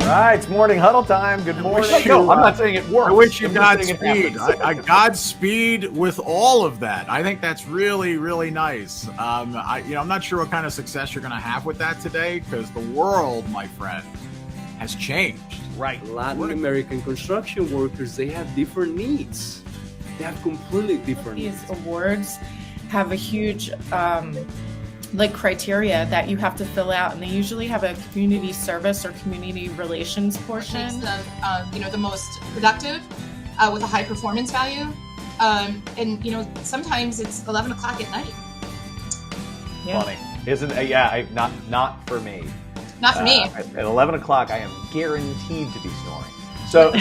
right, it's morning huddle time. Good morning. No, I'm not saying it works. I wish you I'm just saying it Godspeed. happens. Godspeed with all of that. I think that's really, really nice. I'm not sure what kind of success you're going to have with that today, because the world, my friend, has changed. Right. Latin American construction workers, they have different needs. They have completely different needs. These awards have a huge criteria that you have to fill out, and they usually have a community service or community relations portion. Makes them, the most productive with a high performance value, and sometimes it's 11 o'clock at night. Yeah. Funny, isn't it? Yeah, not for me. Not for me. At 11 o'clock, I am guaranteed to be snoring. So.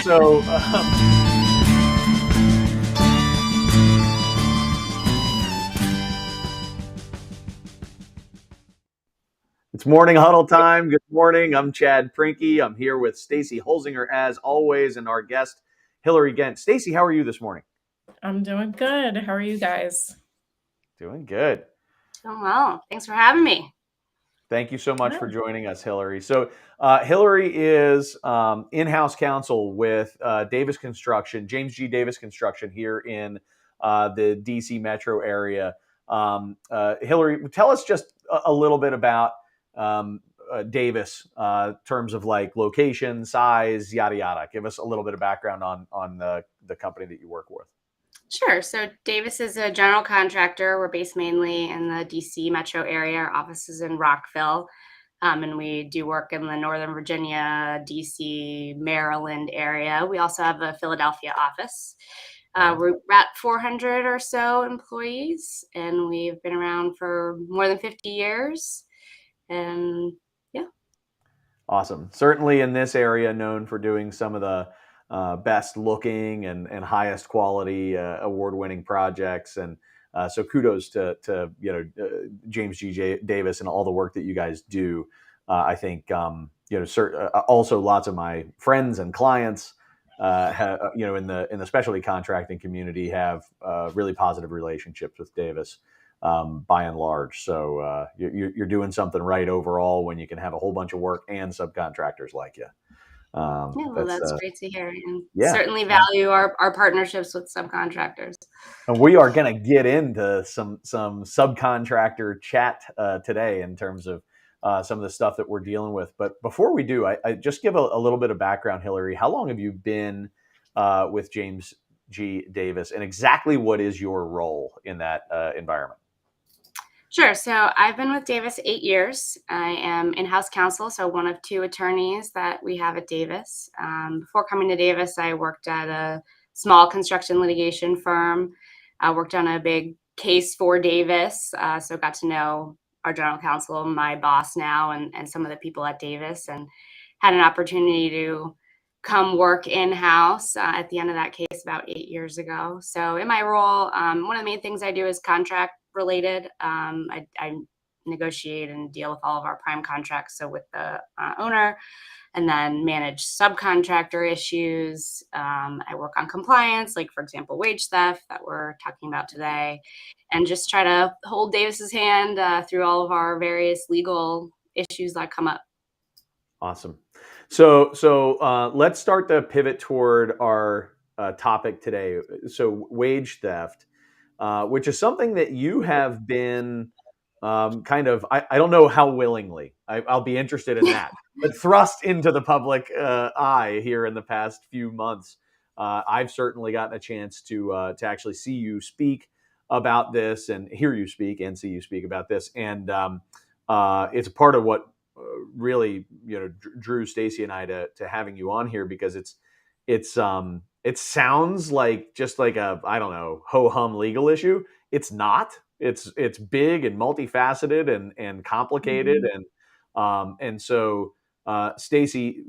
It's morning huddle time. Good morning. I'm Chad Prinky. I'm here with Stacy Holzinger as always, and our guest Hillary Ghent. Stacy, how are you this morning? I'm doing good. How are you guys? Doing good. Oh, well, thanks for having me. Thank you so much for joining us, Hillary. So Hillary is in-house counsel with Davis Construction, James G. Davis Construction here in the DC metro area. Hillary, tell us just a little bit about Davis, terms of like location, size, yada, yada. Give us a little bit of background on the company that you work with. Sure. So Davis is a general contractor. We're based mainly in the DC metro area. Our office is in Rockville. And we do work in the Northern Virginia, DC, Maryland area. We also have a Philadelphia office. We're at 400 or so employees, and we've been around for more than 50 years. And yeah. Awesome. Certainly in this area, known for doing some of the best looking and highest quality award-winning projects. And so kudos to James G. Davis and all the work that you guys do. I think, also lots of my friends and clients in the specialty contracting community have really positive relationships with Davis by and large. So you're doing something right overall when you can have a whole bunch of work and subcontractors like you. That's great to hear. And certainly value our partnerships with subcontractors. And we are going to get into some subcontractor chat today in terms of some of the stuff that we're dealing with. But before we do, I just give a little bit of background, Hillary. How long have you been with James G. Davis, and exactly what is your role in that environment? Sure. So I've been with Davis 8 years. I am in-house counsel, so one of two attorneys that we have at Davis. Before coming to Davis, I worked at a small construction litigation firm. I worked on a big case for Davis, so got to know our general counsel, my boss now, and some of the people at Davis, and had an opportunity to come work in-house at the end of that case about 8 years ago. So in my role, one of the main things I do is contract related. I negotiate and deal with all of our prime contracts, so with the owner, and then manage subcontractor issues. I work on compliance, like for example, wage theft that we're talking about today, and just try to hold Davis's hand through all of our various legal issues that come up. Awesome. So let's start the pivot toward our topic today. So wage theft. Which is something that you have been I don't know how willingly, I'll be interested in that, but thrust into the public eye here in the past few months. I've certainly gotten a chance to actually see you speak about this and hear you speak and see you speak about this. And it's a part of what really drew Stacy and I to having you on here, because it sounds like just like a, I don't know, ho-hum legal issue. It's not. It's big and multifaceted and complicated. Mm-hmm. And so, Stacy,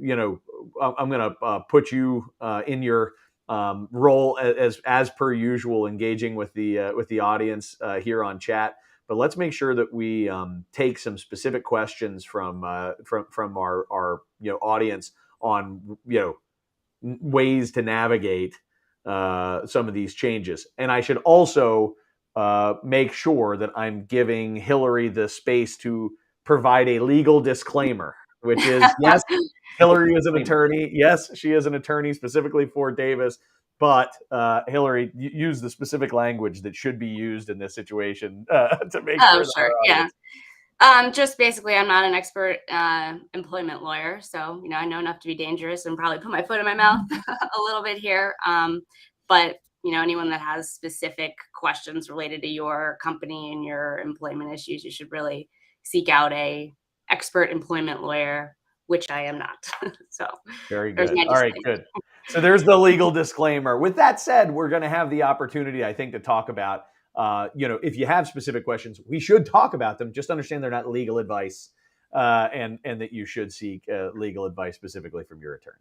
I'm going to put you in your role as per usual, engaging with the audience here on chat. But let's make sure that we take some specific questions from our audience on ways to navigate some of these changes. And I should also make sure that I'm giving Hillary the space to provide a legal disclaimer which is, yes, Hillary is an attorney. Yes, she is an attorney specifically for Davis. But Hillary, use the specific language that should be used in this situation to make Oh, sure that sure. our Yeah. audience. Just basically, I'm not an expert employment lawyer, so I know enough to be dangerous and probably put my foot in my mouth a little bit here. But anyone that has specific questions related to your company and your employment issues, you should really seek out a expert employment lawyer, which I am not. So Very there's good. my All right, disclaimer. good. So there's the legal disclaimer. With that said, we're going to have the opportunity, I think, to talk about, if you have specific questions, we should talk about them. Just understand they're not legal advice, and that you should seek legal advice specifically from your attorney.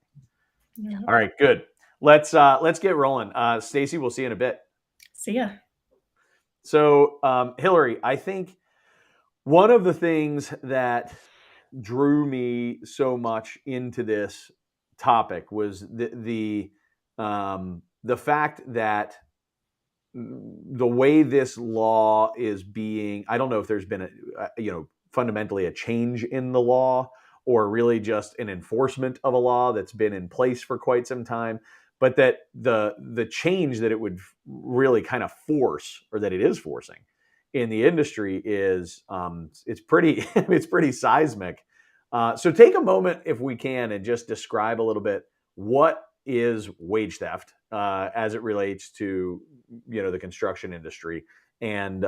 Yeah. All right, good. Let's get rolling. Stacy, we'll see you in a bit. See ya. So, Hillary, I think one of the things that drew me so much into this topic was the fact that the way this law is being, I don't know if there's been fundamentally a change in the law or really just an enforcement of a law that's been in place for quite some time, but that the change that it would really kind of force, or that it is forcing in the industry, is it's pretty it's pretty seismic. So take a moment, if we can, and just describe a little bit what is wage theft as it relates to the construction industry, and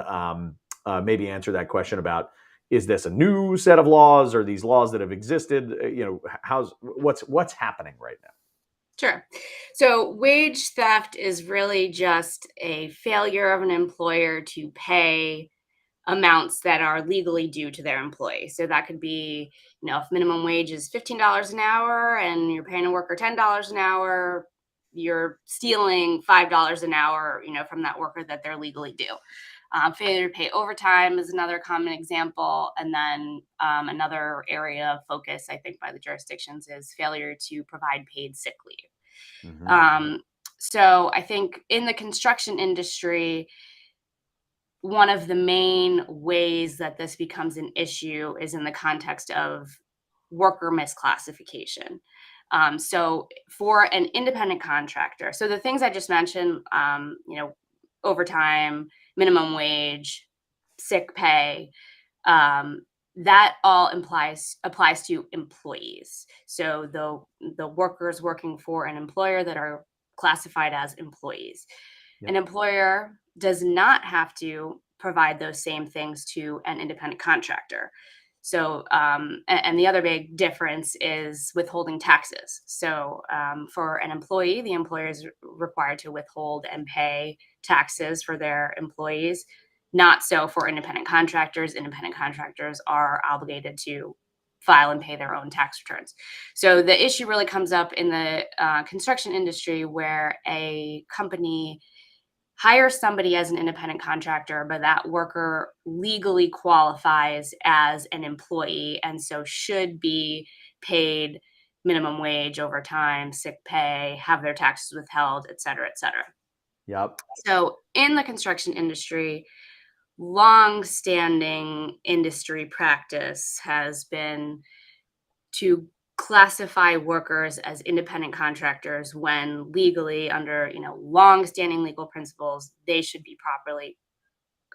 maybe answer that question about, is this a new set of laws, or these laws that have existed? What's happening right now? Sure. So wage theft is really just a failure of an employer to pay amounts that are legally due to their employee. So that could be, if minimum wage is $15 an hour and you're paying a worker $10 an hour, you're stealing $5 an hour, from that worker that they're legally due. Failure to pay overtime is another common example. And then another area of focus, I think, by the jurisdictions is failure to provide paid sick leave. Mm-hmm. So I think in the construction industry, one of the main ways that this becomes an issue is in the context of worker misclassification. So for an independent contractor, so the things I just mentioned, overtime, minimum wage, sick pay, that all applies to employees. So the workers working for an employer that are classified as employees. Yep. An employer does not have to provide those same things to an independent contractor. So, and the other big difference is withholding taxes. So, for an employee, the employer is required to withhold and pay taxes for their employees. Not so for independent contractors. Independent contractors are obligated to file and pay their own tax returns. So the issue really comes up in the construction industry, where a company hire somebody as an independent contractor, but that worker legally qualifies as an employee and so should be paid minimum wage, overtime, sick pay, have their taxes withheld, et cetera, et cetera. Yep. So in the construction industry, long-standing industry practice has been to classify workers as independent contractors when legally, under long-standing legal principles, they should be properly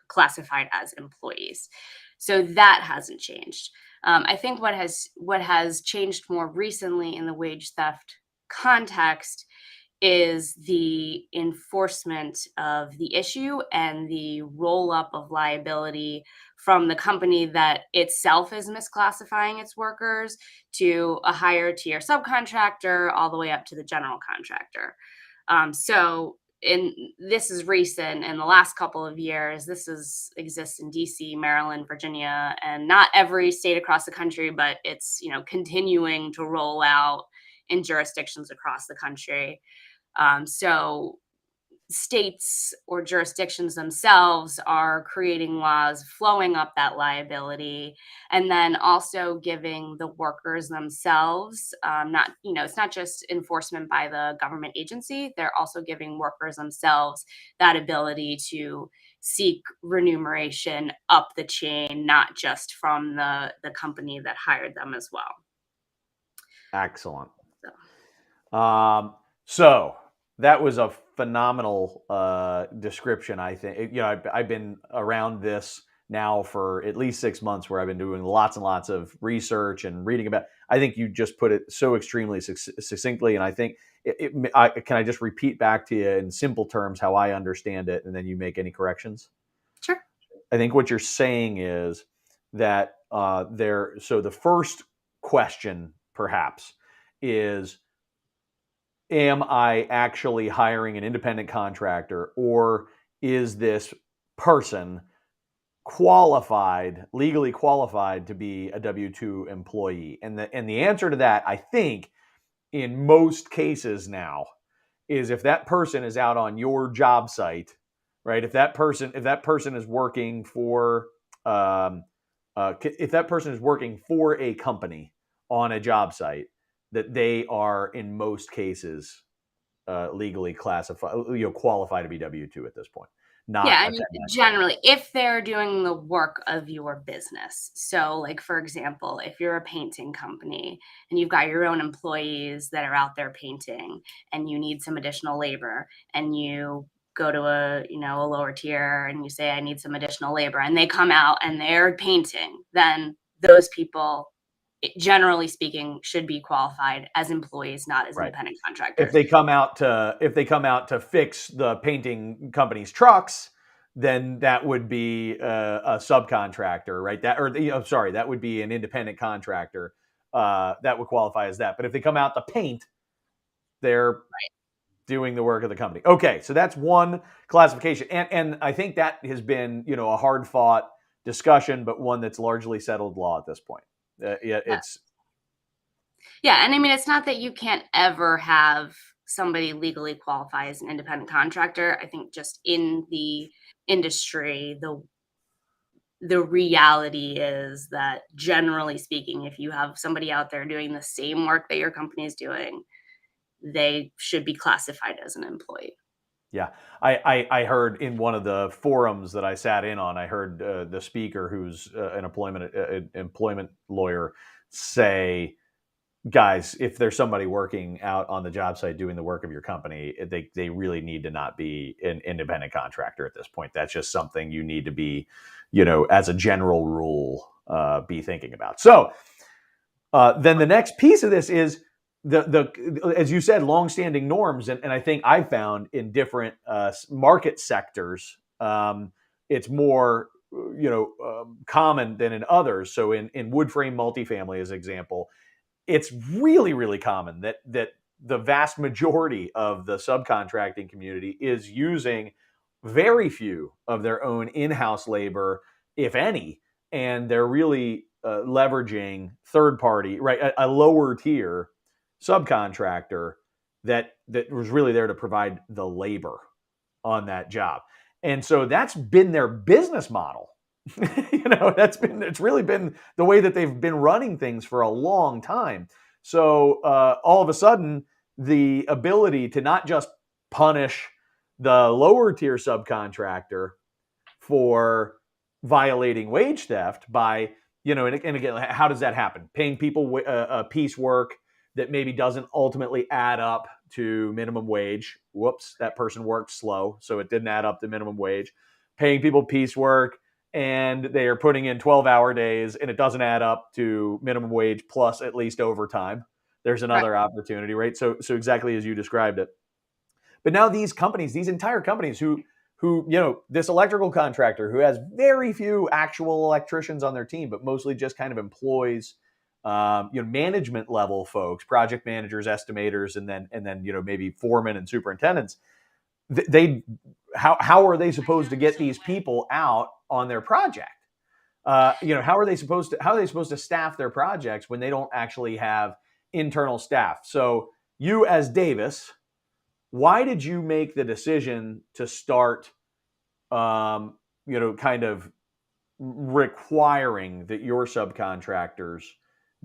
classified as employees. So that hasn't changed. I think what has changed more recently in the wage theft context is the enforcement of the issue and the roll up of liability from the company that itself is misclassifying its workers to a higher tier subcontractor, all the way up to the general contractor. This is recent in the last couple of years. Exists in DC, Maryland, Virginia, and not every state across the country, but it's continuing to roll out in jurisdictions across the country. So states or jurisdictions themselves are creating laws flowing up that liability, and then also giving the workers themselves, it's not just enforcement by the government agency, they're also giving workers themselves that ability to seek remuneration up the chain, not just from the company that hired them as well. Excellent. So that was a phenomenal description. I think, you know, I've been around this now for at least 6 months, where I've been doing lots and lots of research and reading about. I think you just put it so extremely succinctly, and I think can I just repeat back to you in simple terms how I understand it, and then you make any corrections? Sure. I think what you're saying is that so the first question perhaps is, am I actually hiring an independent contractor, or is this person legally qualified to be a W-2 employee? And the answer to that, I think, in most cases now, is if that person is out on your job site, right? If that person is working for if that person is working for a company on a job site, that they are in most cases legally qualified to be W-2 at this point. Yeah, I mean, generally, if they're doing the work of your business. So, like, for example, if you're a painting company and you've got your own employees that are out there painting and you need some additional labor, and you go to a lower tier and you say, I need some additional labor, and they come out and they're painting, then those people, generally speaking, should be qualified as employees, not as independent contractors. If they come out to fix the painting company's trucks, then that would be a subcontractor, right? That would be an independent contractor that would qualify as that. But if they come out to paint, they're doing the work of the company. Okay, so that's one classification, and I think that has been, you know, a hard fought discussion, but one that's largely settled law at this point. Yeah, and I mean, it's not that you can't ever have somebody legally qualify as an independent contractor. I think just in the industry, the reality is that, generally speaking, if you have somebody out there doing the same work that your company is doing, they should be classified as an employee. Yeah, I heard in one of the forums that I sat in on, I heard the speaker, who's an employment lawyer, say, guys, if there's somebody working out on the job site doing the work of your company, they really need to not be an independent contractor at this point. That's just something you need to be, you know, as a general rule, be thinking about. So then the next piece of this is the as you said, longstanding norms, and I think I found in different market sectors, it's more common than in others. So in wood frame multifamily, as an example, it's really, really common that the vast majority of the subcontracting community is using very few of their own in-house labor, if any, and they're really leveraging third party, right? A lower tier subcontractor that was really there to provide the labor on that job. And so that's been their business model. It's really been the way that they've been running things for a long time. So all of a sudden, the ability to not just punish the lower tier subcontractor for violating wage theft by, and again, how does that happen? Paying people piecework that maybe doesn't ultimately add up to minimum wage. Whoops, that person worked slow, so it didn't add up to minimum wage. Paying people piecework, and they are putting in 12-hour days, and it doesn't add up to minimum wage plus at least overtime. There's another opportunity, right? So exactly as you described it. But now these entire companies who this electrical contractor who has very few actual electricians on their team, but mostly just kind of employs management level folks, project managers, estimators, and then maybe foremen and superintendents. How are they supposed to get these people out on their project? How are they supposed to staff their projects when they don't actually have internal staff? So you, as Davis, why did you make the decision to start, kind of requiring that your subcontractors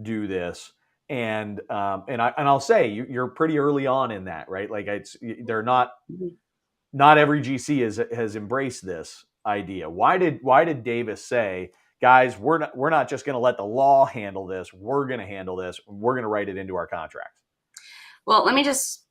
do this? And I'll say you're pretty early on in that, right? Like they're not every GC has embraced this idea. Why did Davis say, guys, we're not just going to let the law handle this. We're going to handle this. We're going to write it into our contracts. Well, let me just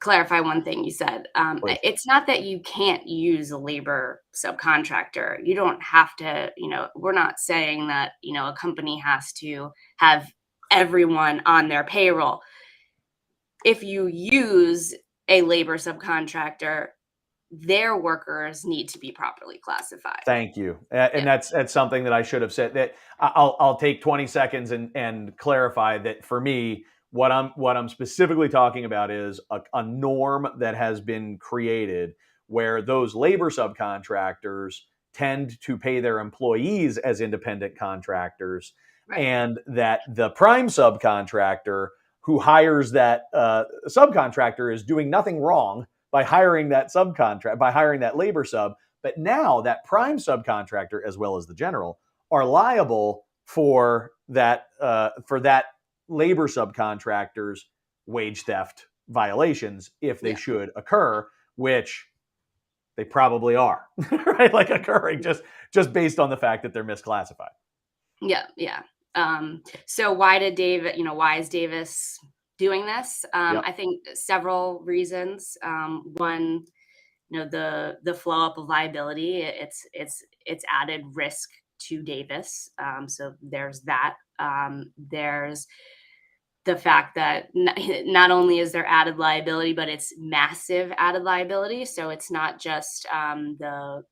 clarify one thing you said. Please. It's not that you can't use a labor subcontractor. You don't have to, we're not saying that, a company has to have everyone on their payroll. If you use a labor subcontractor, their workers need to be properly classified. Thank you. And that's something that I should have said. That I'll take 20 seconds and clarify that for me, what I'm specifically talking about is a norm that has been created where those labor subcontractors tend to pay their employees as independent contractors, Right. and that the prime subcontractor who hires that subcontractor is doing nothing wrong by hiring that labor sub. But now that prime subcontractor, as well as the general, are liable for that labor subcontractor's wage theft violations if they should occur, which they probably are, right? Like occurring just based on the fact that they're misclassified. Yeah. So why is Davis doing this? I think several reasons. One, the flow up of liability, it's added risk to Davis. So there's that. There's the fact that not only is there added liability, but it's massive added liability. So it's not just the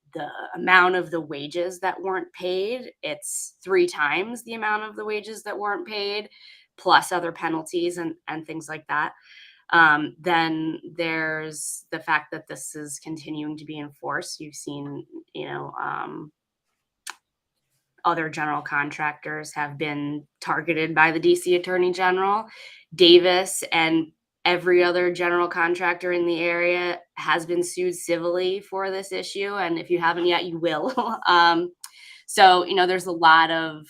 amount of the wages that weren't paid. It's 3 times the amount of the wages that weren't paid, plus other penalties and things like that. Then there's the fact that this is continuing to be enforced. You've seen, other general contractors have been targeted by the DC Attorney General. Davis and every other general contractor in the area has been sued civilly for this issue. And if you haven't yet, you will. So, there's a lot of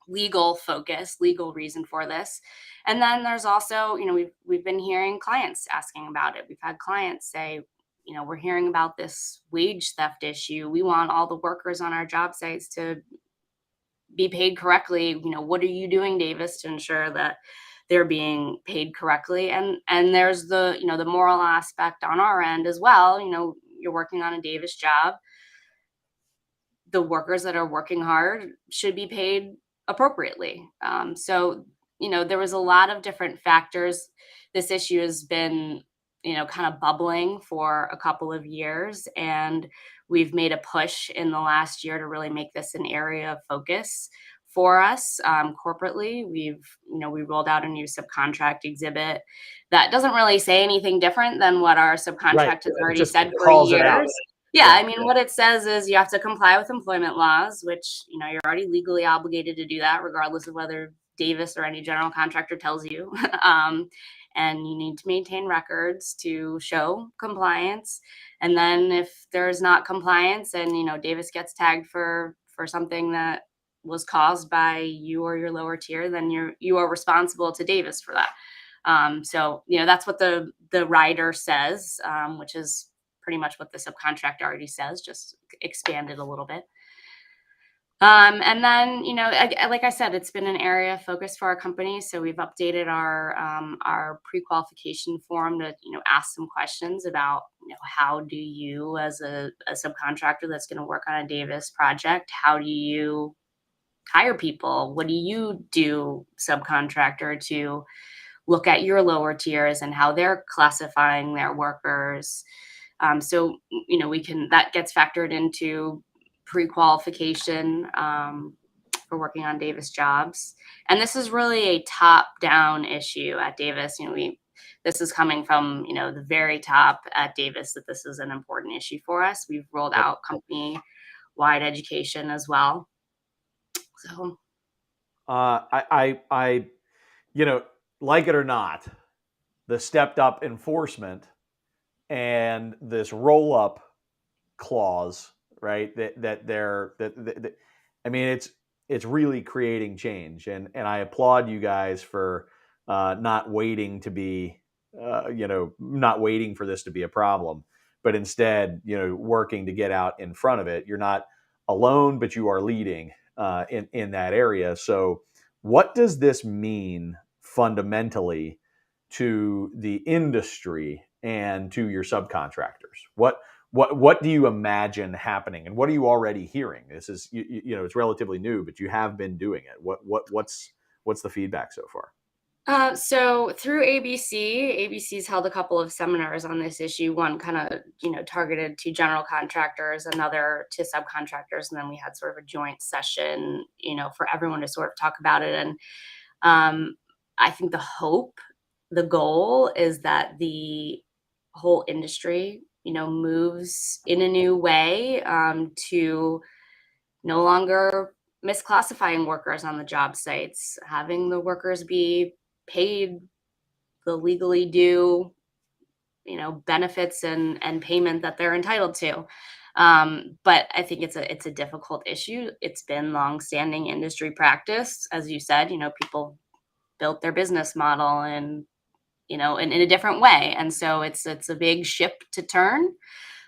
legal focus, legal reason for this. And then there's also, we've been hearing clients asking about it. We've had clients say, we're hearing about this wage theft issue. We want all the workers on our job sites to be paid correctly. What are you doing, Davis, to ensure that they're being paid correctly? And there's the moral aspect on our end as well. You're working on a Davis job. The workers that are working hard should be paid appropriately. So, there was a lot of different factors. This issue has been kind of bubbling for a couple of years, and we've made a push in the last year to really make this an area of focus for us corporately. We rolled out a new subcontract exhibit that doesn't really say anything different than what our subcontract has already said for years. Yeah, what it says is you have to comply with employment laws, which, you're already legally obligated to do that, regardless of whether Davis or any general contractor tells you. And you need to maintain records to show compliance. And then if there's not compliance and, Davis gets tagged for something that was caused by you or your lower tier, then you are responsible to Davis for that. So, that's what the rider says, which is pretty much what the subcontract already says, just expanded a little bit. And then, like I said, it's been an area of focus for our company. So we've updated our pre-qualification form to, ask some questions about, how do you, as a subcontractor that's going to work on a Davis project, how do you hire people? What do you do, subcontractor, to look at your lower tiers and how they're classifying their workers? So, that gets factored into pre-qualification for working on Davis jobs. And this is really a top-down issue at Davis. This is coming from, the very top at Davis, that this is an important issue for us. We've rolled out company-wide education as well. So I like it or not, the stepped up enforcement and this roll up clause, right? It's really creating change, and I applaud you guys for not waiting for this to be a problem, but instead, working to get out in front of it. You're not alone, but you are leading in that area. So, what does this mean fundamentally to the industry and to your subcontractors? What do you imagine happening, and what are you already hearing? This is it's relatively new, but you have been doing it. What's the feedback so far? So through ABC's held a couple of seminars on this issue. One kind of, targeted to general contractors, another to subcontractors, and then we had sort of a joint session, for everyone to sort of talk about it. And I think the goal is that the whole industry, moves in a new way to no longer misclassifying workers on the job sites, having the workers be paid the legally due, benefits and payment that they're entitled to. But I think it's a difficult issue. It's been longstanding industry practice, as you said. People built their business model and in a different way, and so it's a big ship to turn.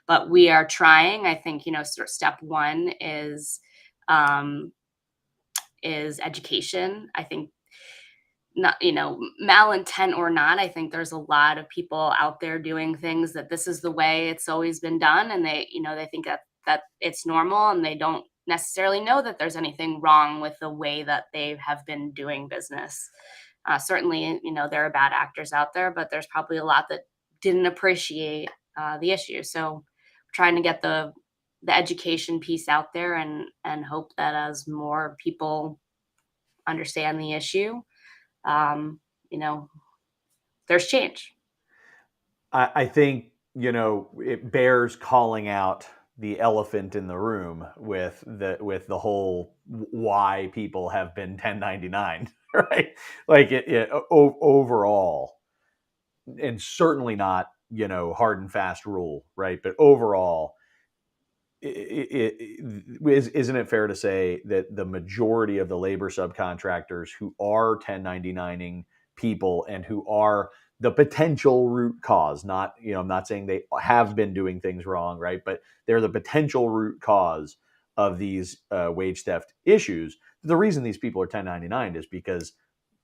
But we are trying. I think sort of step one is education. I think not, malintent or not, I think there's a lot of people out there doing things that this is the way it's always been done. And they think that it's normal, and they don't necessarily know that there's anything wrong with the way that they have been doing business. Certainly, there are bad actors out there, but there's probably a lot that didn't appreciate the issue. So trying to get the education piece out there and hope that as more people understand the issue, there's change. I think it bears calling out the elephant in the room with the whole why people have been 1099, right? Like overall, and certainly not hard and fast rule, right? But overall, isn't it fair to say that the majority of the labor subcontractors who are 1099ing people and who are the potential root cause, not, I'm not saying they have been doing things wrong, right? But they're the potential root cause of these wage theft issues. The reason these people are 1099 is because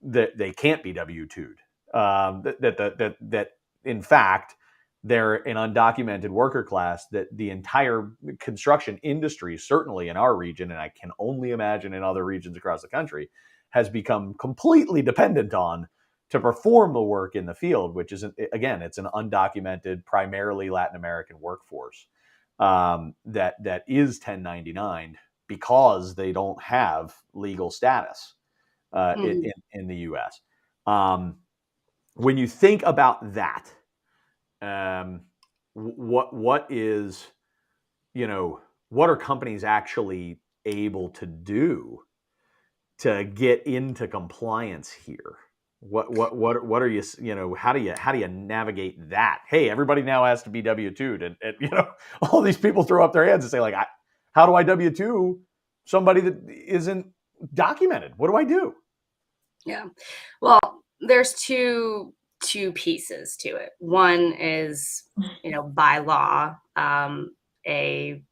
they can't be W-2'd. That in fact, they're an undocumented worker class that the entire construction industry, certainly in our region, and I can only imagine in other regions across the country, has become completely dependent on to perform the work in the field, which is, again, it's an undocumented, primarily Latin American workforce that is 1099 because they don't have legal status in the U.S. When you think about that, what is, what are companies actually able to do to get into compliance here? What are you, how do you navigate that? Hey, everybody now has to be W-2'd, and all these people throw up their hands and say, like, how do I W-2 somebody that isn't documented? What do I do? Yeah. Well, there's two pieces to it. One is, by law, you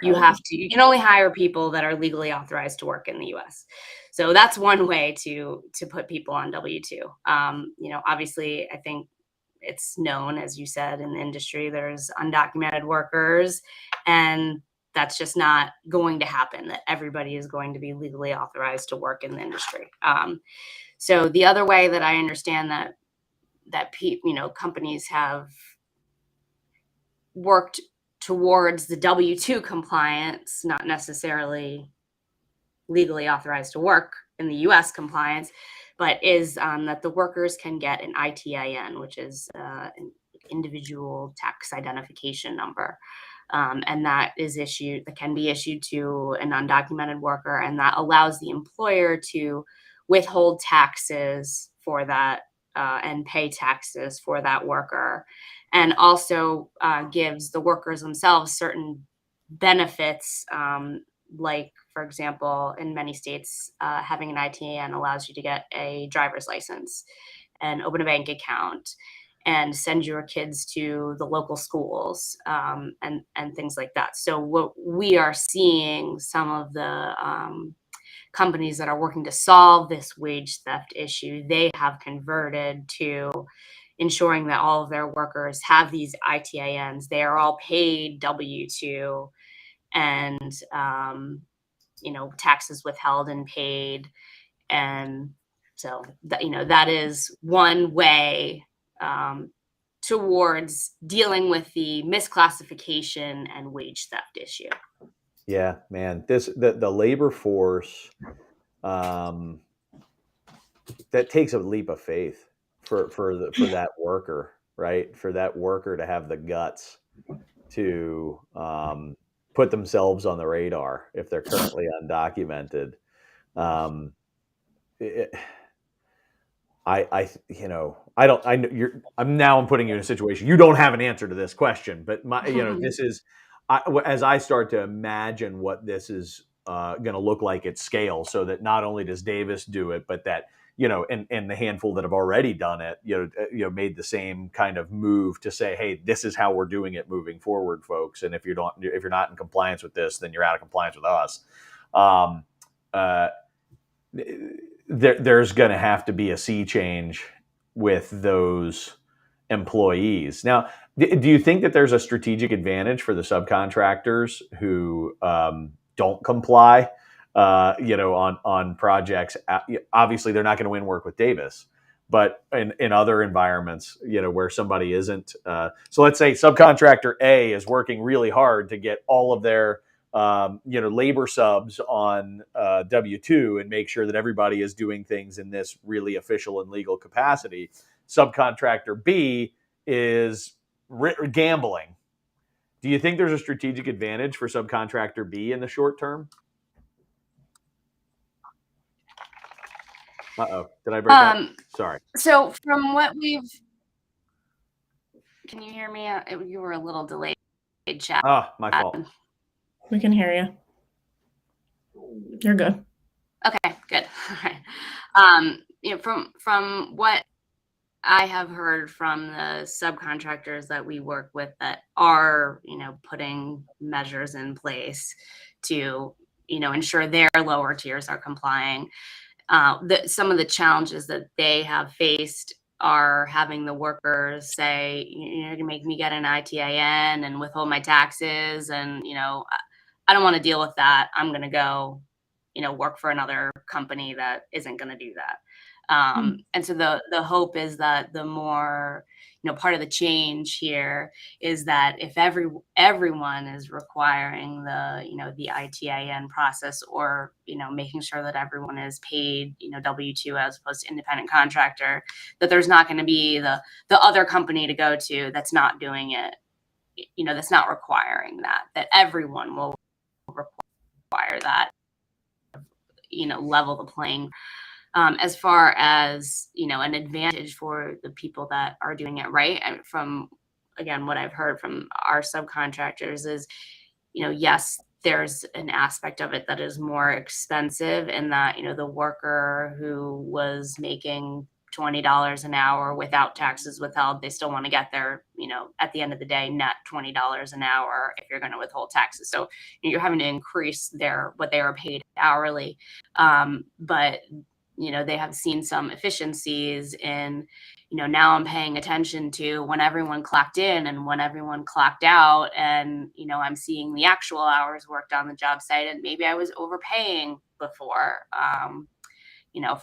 can only hire people that are legally authorized to work in the U.S. So that's one way to put people on W-2. Obviously, I think it's known, as you said, in the industry, there's undocumented workers, and that's just not going to happen, that everybody is going to be legally authorized to work in the industry. So the other way that I understand that companies have worked towards the W-2 compliance, not necessarily legally authorized to work in the U.S. compliance, but is that the workers can get an ITIN, which is an individual tax identification number. And that can be issued to an undocumented worker, and that allows the employer to withhold taxes for that and pay taxes for that worker, and also gives the workers themselves certain benefits, like, for example, in many states, having an ITIN allows you to get a driver's license and open a bank account. and send your kids to the local schools, and things like that. So what we are seeing, some of the companies that are working to solve this wage theft issue, they have converted to ensuring that all of their workers have these ITINs. They are all paid W-2, and taxes withheld and paid. And so that is one way towards dealing with the misclassification and wage theft issue. Yeah, man, the labor force, that takes a leap of faith for that worker, right? For that worker to have the guts to put themselves on the radar if they're currently undocumented. It, I don't, I know I'm putting you in a situation. You don't have an answer to this question, but this is, as I start to imagine what this is going to look like at scale, so that not only does Davis do it, but that, and the handful that have already done it, made the same kind of move to say, hey, this is how we're doing it moving forward, folks. And if you're not in compliance with this, then you're out of compliance with us. There's going to have to be a sea change with those employees. Now, do you think that there's a strategic advantage for the subcontractors who don't comply, on projects? Obviously, they're not going to win work with Davis, but in other environments, where somebody isn't. So let's say subcontractor A is working really hard to get all of their labor subs on W-2 and make sure that everybody is doing things in this really official and legal capacity. Subcontractor B is gambling. Do you think there's a strategic advantage for subcontractor B in the short term? Did I break up? Sorry. So from what can you hear me? You were a little delayed, chat. My fault. We can hear you. You're good. Okay, good. All right. From what I have heard from the subcontractors that we work with that are, putting measures in place to, ensure their lower tiers are complying. Some of the challenges that they have faced are having the workers say, you're going to make me get an ITIN and withhold my taxes. And, I don't want to deal with that. I'm going to go, work for another company that isn't going to do that. And so the hope is that the more, part of the change here is that if everyone is requiring the ITIN process, or, making sure that everyone is paid, W-2 as opposed to independent contractor, that there's not going to be the other company to go to that's not doing it, that's not requiring that everyone will require that, level the playing. As far as, an advantage for the people that are doing it right. And from, again, what I've heard from our subcontractors is, yes, there's an aspect of it that is more expensive, in that, the worker who was making $20 an hour without taxes withheld, they still want to get their, at the end of the day, net $20 an hour if you're going to withhold taxes. So you're having to increase what they are paid hourly. But they have seen some efficiencies in, now I'm paying attention to when everyone clocked in and when everyone clocked out, and, I'm seeing the actual hours worked on the job site, and maybe I was overpaying before,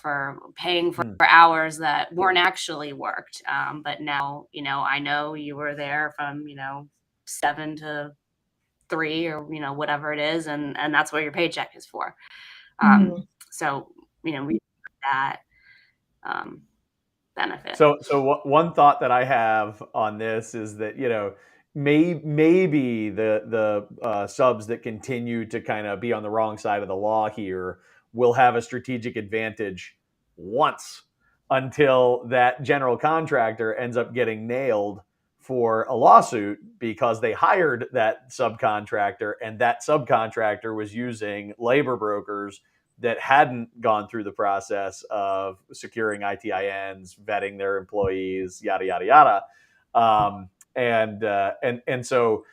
for paying for hours that weren't actually worked. But now, I know you were there from, 7 to 3, or, whatever it is. And that's what your paycheck is for. So, we that benefit. So one thought that I have on this is that, maybe the subs that continue to kind of be on the wrong side of the law here will have a strategic advantage once, until that general contractor ends up getting nailed for a lawsuit because they hired that subcontractor, and that subcontractor was using labor brokers that hadn't gone through the process of securing ITINs, vetting their employees, yada yada yada. And so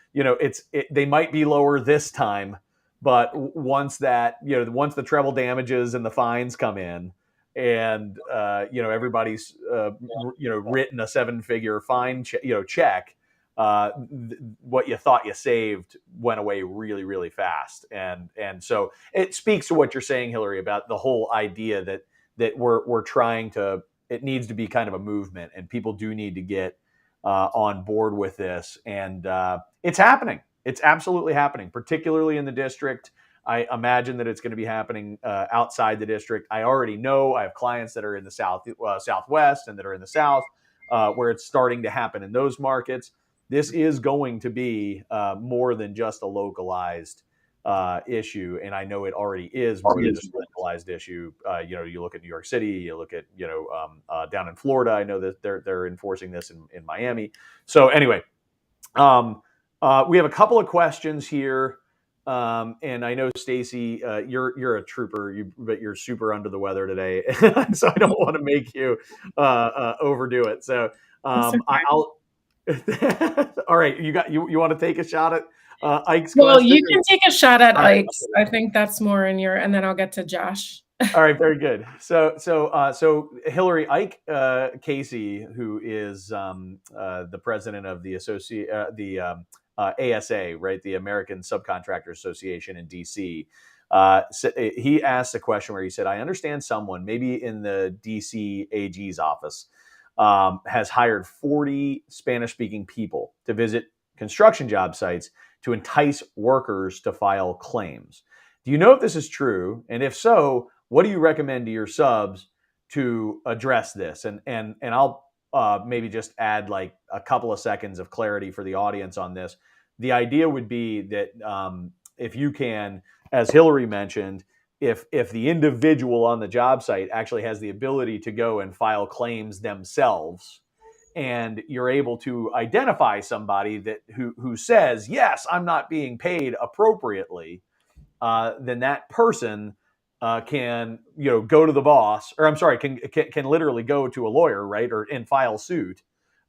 they might be lower this time, but once the treble damages and the fines come in, and everybody's written a 7-figure fine check, what you thought you saved went away really, really fast. And so it speaks to what you're saying, Hillary, about the whole idea that we're trying to, it needs to be kind of a movement, and people do need to get on board with this. And it's happening. It's absolutely happening, particularly in the district. I imagine that it's going to be happening outside the district. I already know I have clients that are in the Southwest and that are in the South, where it's starting to happen in those markets. This is going to be more than just a localized issue, and I know it already is more than just a localized issue. You look at New York City, you look at down in Florida. I know that they're enforcing this in Miami. So anyway, we have a couple of questions here. And I know, Stacy, you're a trooper, but you're super under the weather today, so I don't want to make you overdo it. So I'll. All right, you want to take a shot at Ike's question? Well, you can take a shot at Ike's. I think that's more in your, and then I'll get to Josh. All right, very good. So Hillary, Ike Casey, who is the president of the ASA, right, the American Subcontractors Association in DC. He asked a question where he said, I understand someone, maybe in the DC AG's office, has hired 40 Spanish-speaking people to visit construction job sites to entice workers to file claims. Do you know if this is true? And if so, what do you recommend to your subs to address this? And I'll maybe just add like a couple of seconds of clarity for the audience on this. The idea would be that if you can, as Hillary mentioned, if the individual on the job site actually has the ability to go and file claims themselves, and you're able to identify somebody who says, yes, I'm not being paid appropriately, then that person can go to the boss, or I'm sorry, can literally go to a lawyer, right, and file suit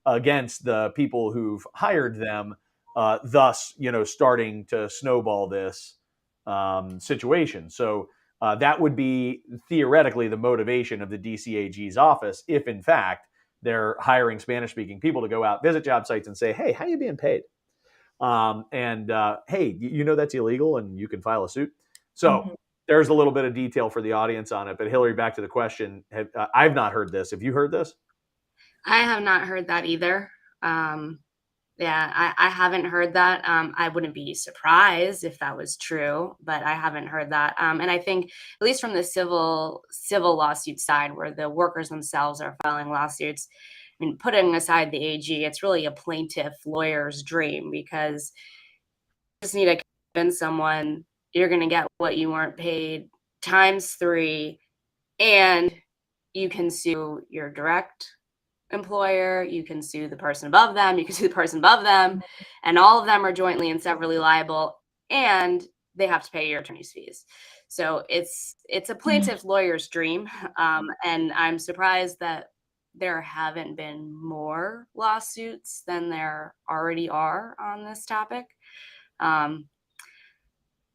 against the people who've hired them, thus starting to snowball this situation. So that would be theoretically the motivation of the DCAG's office, if in fact they're hiring Spanish-speaking people to go out, visit job sites, and say, hey, how are you being paid? Hey, that's illegal, and you can file a suit. So there's a little bit of detail for the audience on it. But Hillary, back to the question. I've not heard this. Have you heard this? I have not heard that either. I haven't heard that. I wouldn't be surprised if that was true, but I haven't heard that. And I think, at least from the civil lawsuit side, where the workers themselves are filing lawsuits, I mean, putting aside the AG, it's really a plaintiff lawyer's dream, because you just need to convince someone you're going to get what you weren't paid ×3, and you can sue your direct employer, you can sue the person above them, you can sue the person above them, and all of them are jointly and severally liable, and they have to pay your attorney's fees. So it's a plaintiff lawyer's dream, and I'm surprised that there haven't been more lawsuits than there already are on this topic.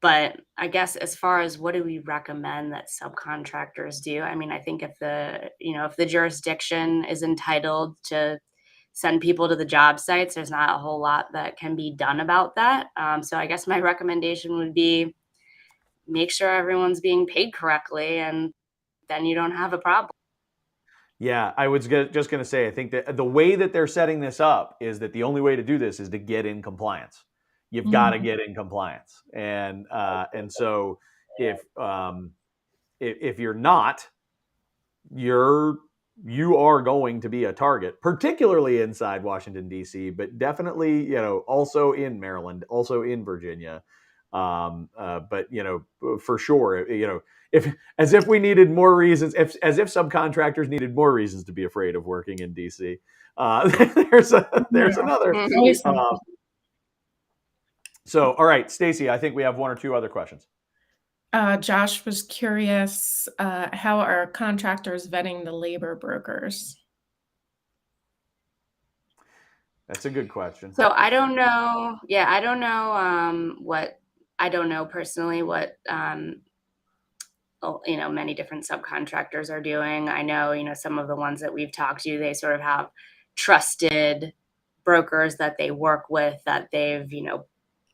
But I guess as far as what do we recommend that subcontractors do? I mean, I think if the jurisdiction is entitled to send people to the job sites, there's not a whole lot that can be done about that. So I guess my recommendation would be make sure everyone's being paid correctly, and then you don't have a problem. Yeah, I was just going to say, I think that the way that they're setting this up is that the only way to do this is to get in compliance. You've got to get in compliance, and so if you're not, you are going to be a target, particularly inside Washington D.C., but definitely also in Maryland, also in Virginia, but for sure, if we needed more reasons, as if subcontractors needed more reasons to be afraid of working in D.C. There's another. So, all right, Stacy, I think we have one or two other questions. Josh was curious, how are contractors vetting the labor brokers? That's a good question. So I don't know. Yeah, I don't know I don't know personally what many different subcontractors are doing. I know, some of the ones that we've talked to, they sort of have trusted brokers that they work with, that they've,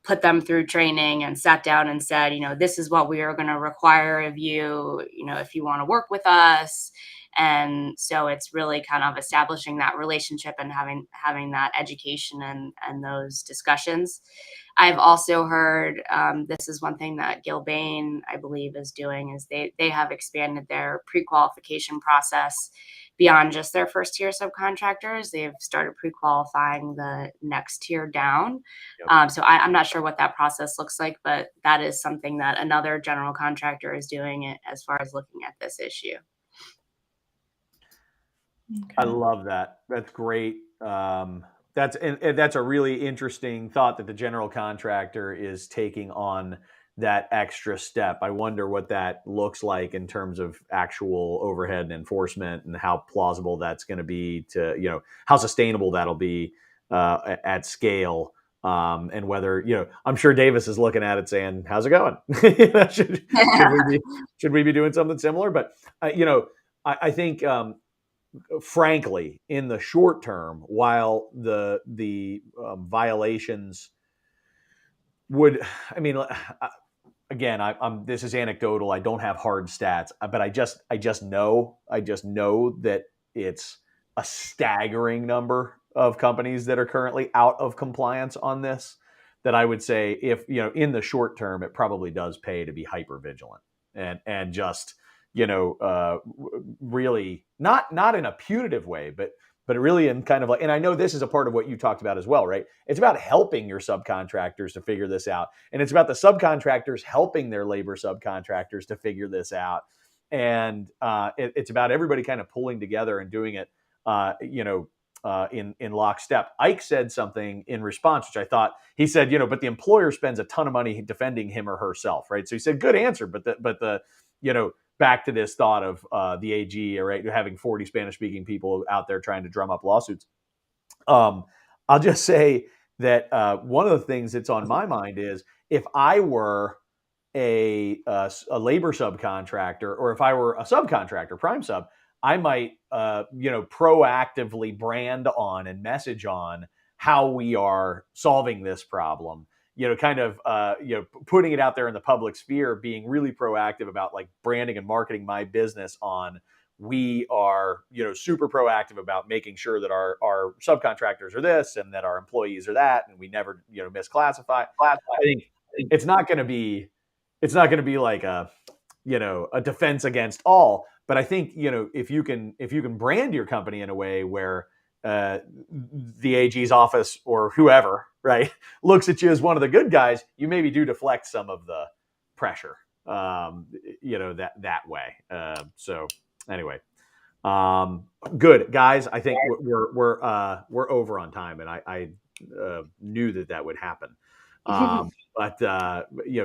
put them through training and sat down and said, this is what we are going to require of you, if you want to work with us. And so it's really kind of establishing that relationship and having that education and those discussions. I've also heard, this is one thing that Gilbane, I believe, is doing, is they have expanded their pre-qualification process beyond just their first tier subcontractors. They've started pre-qualifying the next tier down. Yep. So I'm not sure what that process looks like, but that is something that another general contractor is doing it as far as looking at this issue. I love that. That's great. And that's a really interesting thought that the general contractor is taking on that extra step. I wonder what that looks like in terms of actual overhead and enforcement, and how plausible that's going to be to, how sustainable that'll be at scale. And whether, I'm sure Davis is looking at it saying, how's it going? Should we be doing something similar? But, I think, frankly, in the short term, while the violations would, I mean, again, I'm this is anecdotal. I don't have hard stats, but I just know that it's a staggering number of companies that are currently out of compliance on this. That I would say, if in the short term, it probably does pay to be hyper vigilant and just really not in a punitive way, but really in kind of like, and I know this is a part of what you talked about as well, right? It's about helping your subcontractors to figure this out. And it's about the subcontractors helping their labor subcontractors to figure this out. And it's about everybody kind of pulling together and doing it, in lockstep. Ike said something in response, which I thought, he said, but the employer spends a ton of money defending him or herself, right? So he said, good answer. But the back to this thought of the AG, right, having 40 Spanish-speaking people out there trying to drum up lawsuits. I'll just say that one of the things that's on my mind is, if I were a labor subcontractor, or if I were a subcontractor, prime sub, I might proactively brand on and message on how we are solving this problem. Kind of, putting it out there in the public sphere, being really proactive about like branding and marketing my business on, we are, super proactive about making sure that our subcontractors are this and that our employees are that, and we never, misclassify. I think it's not going to be like a defense against all, but I think, if you can brand your company in a way where the AG's office or whoever, right, looks at you as one of the good guys, you maybe do deflect some of the pressure, that way. So anyway, good guys. I think we're over on time, and I knew that would happen. But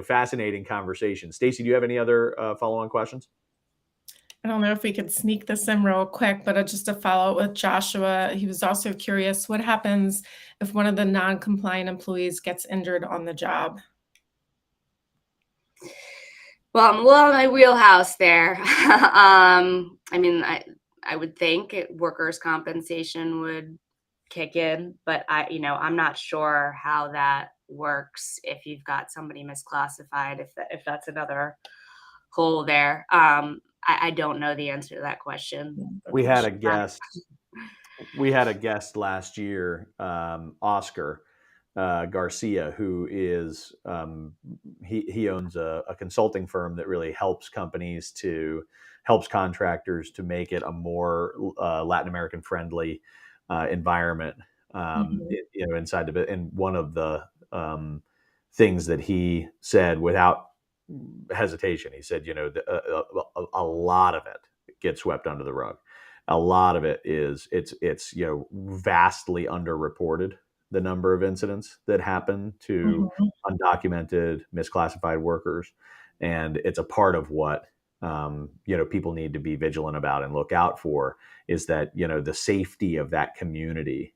fascinating conversation. Stacy, do you have any other follow-on questions? I don't know if we could sneak this in real quick, but just to follow up with Joshua, he was also curious, what happens if one of the non-compliant employees gets injured on the job? Well, I'm a little in my wheelhouse there. I mean, I would think workers' compensation would kick in, but I'm not sure how that works if you've got somebody misclassified, if that's another hole there. I don't know the answer to that question. We had a guest. We had a guest last year, Oscar Garcia, who is he owns a consulting firm that really helps contractors to make it a more Latin American friendly environment. Inside of it, and one of the things that he said without hesitation, he said, a lot of it gets swept under the rug. A lot of it is it's vastly underreported, the number of incidents that happen to undocumented, misclassified workers. and it's a part of what people need to be vigilant about and look out for, is that the safety of that community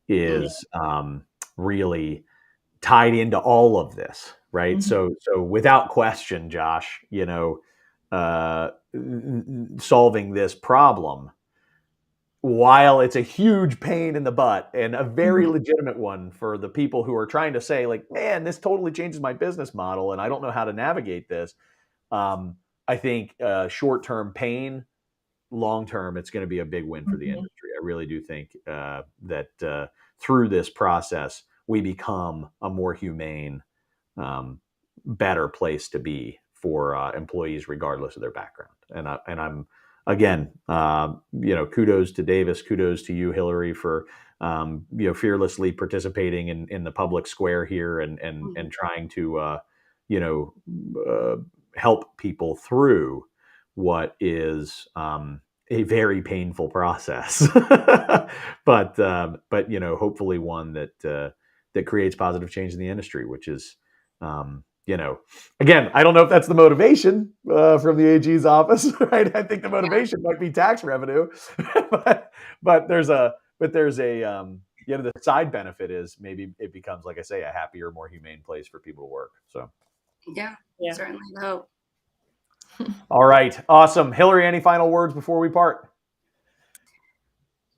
is really tied into all of this, right? Mhm. So without question, Josh, solving this problem, while it's a huge pain in the butt and a very Mhm. legitimate one for the people who are trying to say, like, man, this totally changes my business model and I don't know how to navigate this. I think short-term pain, long-term, it's going to be a big win for the Mhm. industry. I really do think that through this process, we become a more humane, better place to be for employees, regardless of their background. And I'm again, kudos to Davis, kudos to you, Hillary, for fearlessly participating in the public square here and trying to help people through what is a very painful process, but hopefully one that creates positive change in the industry, which is again, I don't know if that's the motivation from the AG's office, right? I think the motivation might be tax revenue, but there's a the side benefit is maybe it becomes, like I say, a happier, more humane place for people to work. So, Yeah, Yeah. certainly hope. all right, awesome, Hillary. Any final words before we part?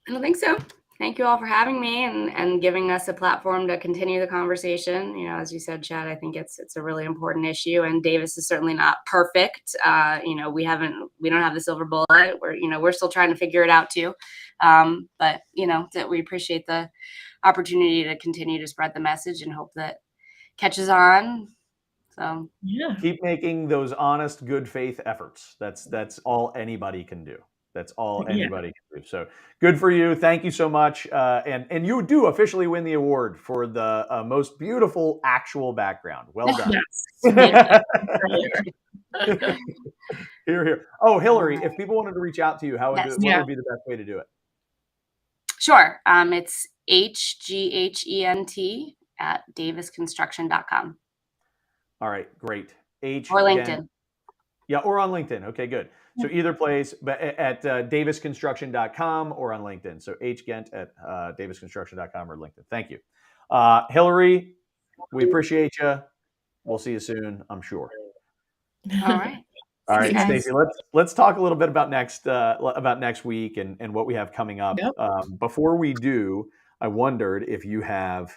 I don't think so. Thank you all for having me and giving us a platform to continue the conversation. As you said, Chad, I think it's a really important issue, and Davis is certainly not perfect. We don't have the silver bullet. We're still trying to figure it out too. But that we appreciate the opportunity to continue to spread the message and hope that catches on. So Yeah. Keep making those honest, good faith efforts. That's all anybody can do. That's all Yeah. anybody can do. So good for you. Thank you so much. And you do officially win the award for the most beautiful actual background. Well done. Yes. Here, here. Oh, Hillary, if people wanted to reach out to you, Yes. what would be the best way to do it? Sure. It's HGHENT at davisconstruction.com. All right, great. Or LinkedIn. Yeah, or on LinkedIn. Okay, good. So either place, but at davisconstruction.com or on LinkedIn. So hghent at davisconstruction.com or LinkedIn. Thank you. Hillary, we appreciate you. We'll see you soon, I'm sure. All right. All right, Thanks, Stacey, let's talk a little bit about next week and what we have coming up. Yep. Before we do, I wondered if you have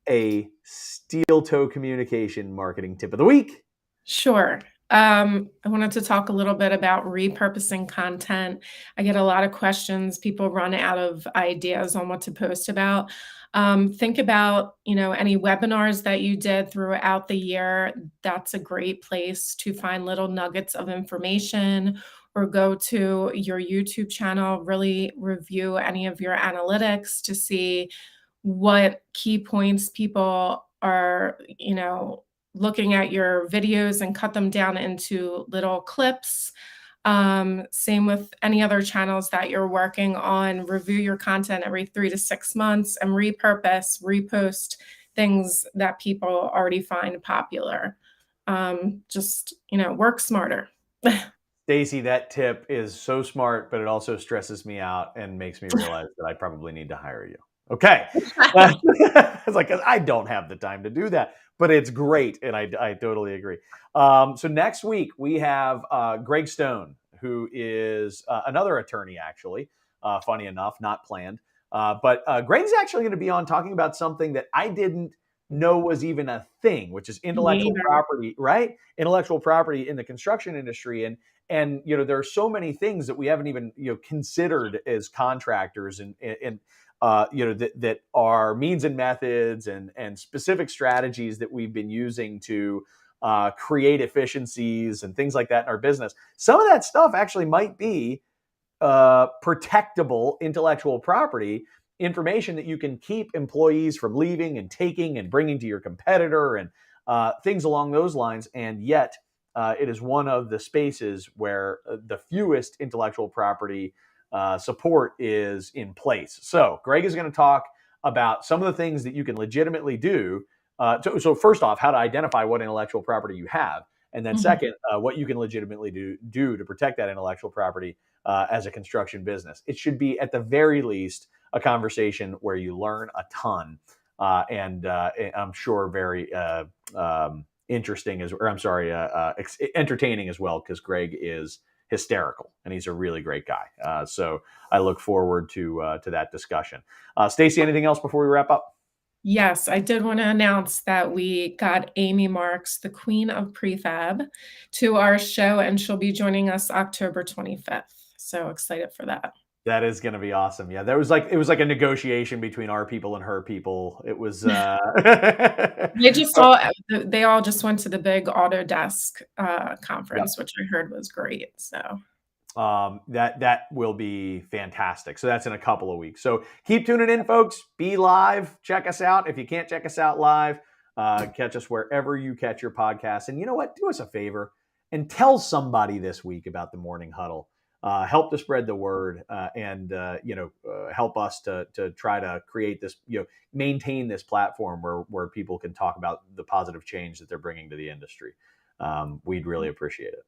a steel toe communication marketing tip of the week. Sure. I wanted to talk a little bit about repurposing content. I get a lot of questions. People run out of ideas on what to post about. Think about, any webinars that you did throughout the year. That's a great place to find little nuggets of information, or go to your YouTube channel, really review any of your analytics to see what key points people are, looking at your videos, and cut them down into little clips. Same with any other channels that you're working on. Review your content every 3 to 6 months and repost things that people already find popular. Just, work smarter. Stacey, that tip is so smart, but it also stresses me out and makes me realize that I probably need to hire you. Okay. It's like, 'cause I don't have the time to do that, but it's great. And I totally agree. So next week we have Greg Stone, who is another attorney, actually. Funny enough, not planned. But Greg's actually going to be on talking about something that I didn't know was even a thing, which is intellectual property, right? Intellectual property in the construction industry. And there are so many things that we haven't even considered as contractors, and that are means and methods and specific strategies that we've been using to create efficiencies and things like that in our business. Some of that stuff actually might be protectable intellectual property information that you can keep employees from leaving and taking and bringing to your competitor, and things along those lines. And yet it is one of the spaces where the fewest intellectual property support is in place. So Greg is going to talk about some of the things that you can legitimately do. So first off, how to identify what intellectual property you have, And then Mhm. second, what you can legitimately do to protect that intellectual property as a construction business. It should be at the very least a conversation where you learn a ton, and I'm sure very interesting entertaining as well, because Greg is hysterical and he's a really great guy. So I look forward to that discussion. Stacy, anything else before we wrap up? Yes, I did want to announce that we got Amy Marks, the queen of prefab, to our show, and she'll be joining us October 25th. So excited for that. That is going to be awesome. Yeah, it was like a negotiation between our people and her people. It was. They all just went to the big Autodesk conference, which I heard was great. So that will be fantastic. So that's in a couple of weeks. So keep tuning in, folks. Be live. Check us out. If you can't check us out live, catch us wherever you catch your podcasts. And you know what? Do us a favor and tell somebody this week about the Morning Huddle. Help to spread the word, and help us to try to create this, maintain this platform where people can talk about the positive change that they're bringing to the industry. We'd really appreciate it.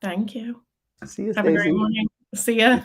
thank you. See you, Have a great Stacey. morning. See ya.